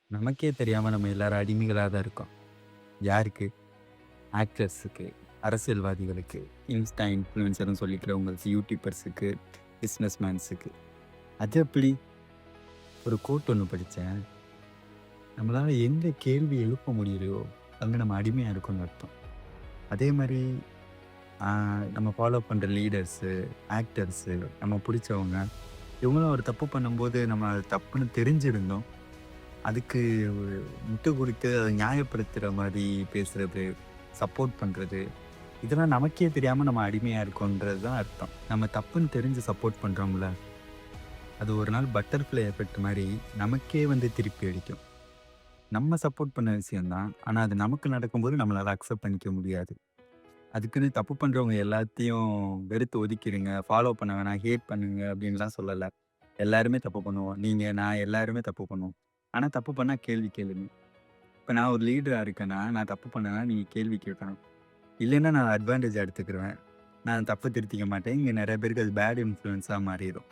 நமக்கே தெரியாம நம்ம எல்லாரும் அடிமைகளா தான் இருக்கோம். யாருக்கு? ஆக்டர்ஸுக்கு, அரசியல்வாதிகளுக்கு, இன்ஸ்டா இன்ஃப்ளூயன்சர்ன்னு சொல்லிக்கிறவங்களுக்கு, யூடியூபர்ஸுக்கு, பிசினஸ் மேன்ஸுக்கு. அது எப்படி? ஒரு கோட் ஒண்ணு படிச்சேன். நம்மளால எங்க கேள்வி எழுப்ப முடியலையோ, அங்க நம்ம அடிமையா இருக்கோம்னு அர்த்தம். அதே மாரி ஆ நம்ம ஃபாலோ பண்ற லீடர்ஸு, ஆக்டர்ஸு, நம்ம புடிச்சவங்க, இவங்களும் ஒரு தப்பு பண்ணும்போது நம்ம அது தப்புன்னு தெரிஞ்சிருந்தும், அதுக்கு முட்டு குடுத்து அத நியாயப்படுத்துற மாரி பேசுறது, சப்போர்ட் பண்றது, இதெல்லாம் நமக்கே தெரியாம நம்ம அடிமையா இருக்கோன்றது தான் அர்த்தம். நம்ம தப்புன்னு தெரிஞ்சு சப்போர்ட் பண்றோம்ல, அது ஒரு நாள் பட்டர்ஃப்ளை எஃபெக்ட் மாரி நமக்கே வந்து திருப்பி அடிக்கும். நம்ம சப்போர்ட் பண்ண விஷயம் தான். ஆனா அது நமக்கு நடக்கும்போது நம்மளால அக்செப்ட் பண்ணிக்க முடியாது. அதுக்குன்னு தப்பு பண்றவங்க எல்லாத்தையும் வெறுத்து ஒதுக்கிருங்க, ஃபாலோ பண்ண வேணாம், ஹேட் பண்ணுங்க அப்டின்லாம் சொல்லல. எல்லாருமே தப்பு பண்ணுவோம். நீங்க, நான் எல்லாருமே தப்பு பண்ணுவோம். ஆனா தப்பு பண்ணா கேள்வி கேளுங்க. இப்ப நான் ஒரு லீடரா இருக்கேன்னா, நான் தப்பு பண்ணேன்னா நீங்க கேள்வி கேட்கணும். இல்லைன்னா நான் அட்வான்டேஜ் எடுத்துக்கிருவேன். நான் தப்ப திருத்திக்க மாட்டேன். இங்க நெறைய பேருக்கு அது பேட் இன்ஃப்ளூயன்ஸா மாறிரும்.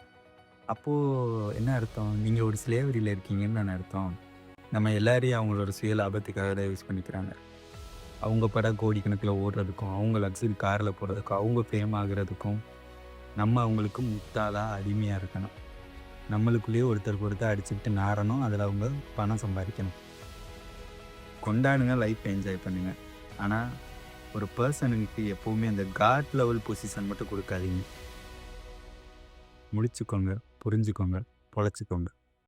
அப்போ என்ன அர்த்தம்? நீங்க ஒரு ஸ்லேவரில இருக்கீங்கன்னு தானே அர்த்தம். நம்ம எல்லாரையும் அவங்களோட சுய லாபத்துக்காக தான் யூஸ் பண்ணிக்கிறாங்க. அவங்க படம் கோடிக்கணக்கில ஓடுறதுக்கும், அவங்க லக்ஸரி கார்ல போறதுக்கும், அவங்க ஃபேம் ஆகுறதுக்கும், நம்ம அவங்களுக்கு முட்டாளா, அடிமையா இருக்கணும். நம்மளுக்குள்ளேயே ஒருத்தருக்கு ஒருத்தர் அடிச்சுக்கிட்டு நாறணும். அதில அவங்க பணம் சம்பாதிக்கணும். கொண்டாடுங்க, லைஃப்ப என்ஜாய் பண்ணுங்க. ஆனா, ஒரு பெர்சனுக்கு எப்பவுமே அந்த காட் லெவல் பொசிஷன் மட்டும் குடுக்காதீங்க. முழிச்சுக்கோங்க, புரிஞ்சுக்கோங்க, பொழச்சுக்கோங்க.